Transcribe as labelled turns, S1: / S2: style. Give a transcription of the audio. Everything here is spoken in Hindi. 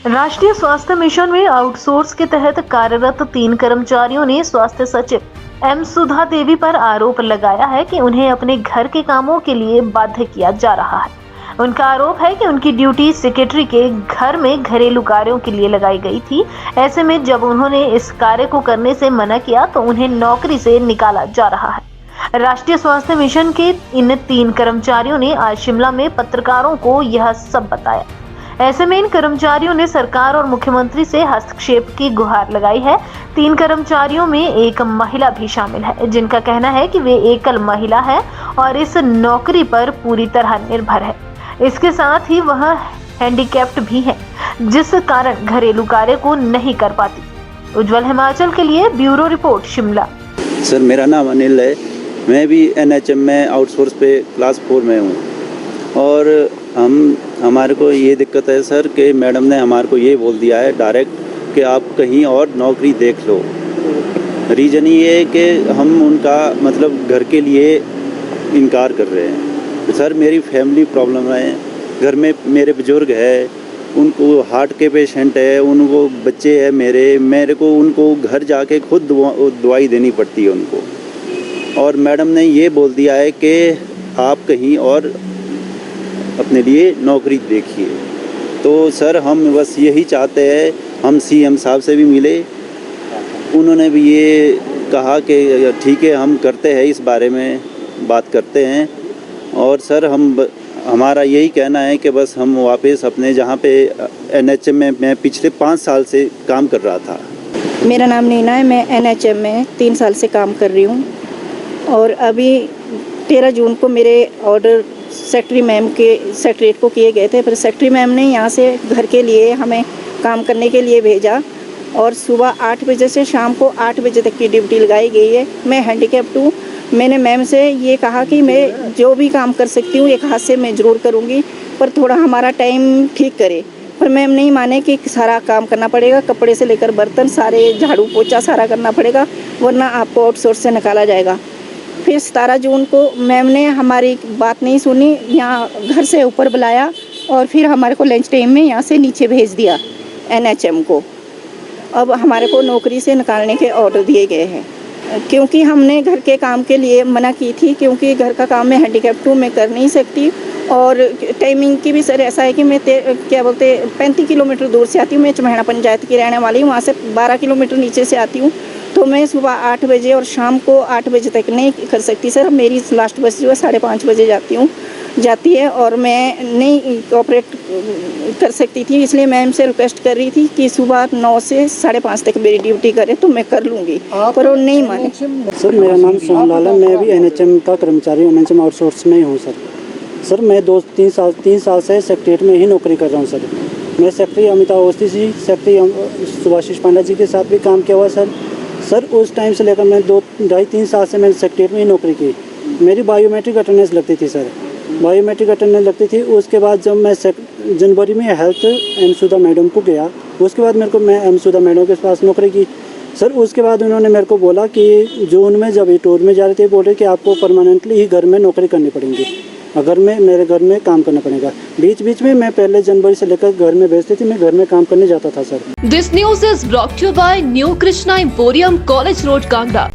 S1: राष्ट्रीय स्वास्थ्य मिशन में आउटसोर्स के तहत कार्यरत 3 कर्मचारियों ने स्वास्थ्य सचिव एम सुधा देवी पर आरोप लगाया है कि उन्हें अपने घर के कामों के लिए बाध्य किया जा रहा है। उनका आरोप है कि उनकी ड्यूटी सेक्रेटरी के घर में घरेलू कार्यों के लिए लगाई गई थी। ऐसे में जब उन्होंने इस कार्य को करने से मना किया तो उन्हें नौकरी से निकाला जा रहा है। राष्ट्रीय स्वास्थ्य मिशन के इन 3 कर्मचारियों ने आज शिमला में पत्रकारों को यह सब बताया। ऐसे में इन कर्मचारियों ने सरकार और मुख्यमंत्री से हस्तक्षेप की गुहार लगाई है। 3 कर्मचारियों में एक महिला भी शामिल है, जिनका कहना है कि वे एकल महिला है और इस नौकरी पर पूरी तरह निर्भर है। इसके साथ ही वह हैंडीकैप्ड भी है, जिस कारण घरेलू कार्य को नहीं कर पाती। उज्जवल हिमाचल के लिए ब्यूरो रिपोर्ट शिमला।
S2: सर, मेरा नाम अनिल है। मैं भी एनएचएम में आउटसोर्स पे क्लास 4 में हूँ और हमारे को ये दिक्कत है सर कि मैडम ने हमारे को ये बोल दिया है डायरेक्ट कि आप कहीं और नौकरी देख लो। रीज़न ये है कि हम उनका मतलब घर के लिए इनकार कर रहे हैं। सर, मेरी फैमिली प्रॉब्लम है, घर में मेरे बुजुर्ग है, उनको हार्ट के पेशेंट है, उनको बच्चे हैं मेरे को उनको घर जाके खुद दवाई देनी पड़ती है उनको। और मैडम ने ये बोल दिया है कि आप कहीं और अपने लिए नौकरी देखिए। तो सर, हम बस यही चाहते हैं, हम सीएम साहब से भी मिले, उन्होंने भी ये कहा कि ठीक है हम करते हैं, इस बारे में बात करते हैं। और सर, हमारा यही कहना है कि बस हम वापस अपने जहाँ पे एनएचएम में मैं पिछले 5 साल से काम कर रहा था।
S3: मेरा नाम नीना है। मैं एनएचएम में 3 साल से काम कर रही हूँ और अभी 13 जून को मेरे ऑर्डर सेक्रेटरी मैम के सेक्रेटरीट को किए गए थे, पर सेक्रेटरी मैम ने यहाँ से घर के लिए हमें काम करने के लिए भेजा और सुबह 8 बजे से शाम को 8 बजे तक की ड्यूटी लगाई गई है। मैं हैंडीकैप्ड हूँ। मैंने मैम से ये कहा कि मैं जो भी काम कर सकती हूँ एक हाथ से मैं ज़रूर करूँगी, पर थोड़ा हमारा टाइम ठीक करे। पर मैम नहीं माने कि सारा काम करना पड़ेगा, कपड़े से लेकर बर्तन सारे, झाड़ू पोछा सारा करना पड़ेगा, वरना आपको आउटसोर्स से निकाला जाएगा। फिर 17 जून को मैम ने हमारी बात नहीं सुनी, यहाँ घर से ऊपर बुलाया और फिर हमारे को लंच टाइम में यहाँ से नीचे भेज दिया एनएचएम को। अब हमारे को नौकरी से निकालने के ऑर्डर दिए गए हैं, क्योंकि हमने घर के काम के लिए मना की थी, क्योंकि घर का काम मैं हैंडीकैप्ड हूँ, मैं कर नहीं सकती। और टाइमिंग की भी सर ऐसा है कि मैं 35 किलोमीटर दूर से आती हूँ। मैं चमहड़ा पंचायत की रहने वाली हूँ, वहाँ से 12 किलोमीटर नीचे से आती हूँ। तो मैं सुबह 8 बजे और शाम को 8 बजे तक नहीं कर सकती सर। मेरी लास्ट बस जो है 5:30 बजे जाती है और मैं नहीं ऑपरेट कर सकती थी, इसलिए मैम से रिक्वेस्ट कर रही थी कि सुबह 9 से 5:30 तक मेरी ड्यूटी करे तो मैं कर लूँगी, पर वो नहीं माने।
S4: सर, मेरा नाम सोहनलाल है। मैं भी एनएचएम का कर्मचारी हूँ, एनएचएम आउटसोर्स में ही हूँ सर। मैं 3 साल से सेक्रेटरीट में ही नौकरी कर रहा हूँ सर। मैं सेक्रेटरी अमिताभ अवस्थी जी, सेक्रेटरी सुभाषिष पांडा जी के साथ भी काम किया हुआ सर। उस टाइम से लेकर मैं 2-2.5-3 साल से मैंने सेक्रेटरीट में ही नौकरी की। मेरी बायोमेट्रिक अटेंडेंस लगती थी सर, बायोमेट्रिक अटेंडेंस लगती थी। उसके बाद जब मैं जनवरी में हेल्थ एम सुधा मैडम को गया, उसके बाद मैं एम सुधा मैडम के पास नौकरी की सर। उसके बाद उन्होंने मेरे को बोला कि जून में जब ये टूर में जा रहे थे, बोल रहे कि आपको परमानेंटली ही घर में नौकरी करनी पड़ेगी, अगर मेरे घर में काम करना पड़ेगा। बीच में मैं पहले जनवरी से लेकर घर में भेजती थी, मैं घर में काम करने जाता था sir.
S5: This news is brought you by new Krishna emporium, college road, Kangra.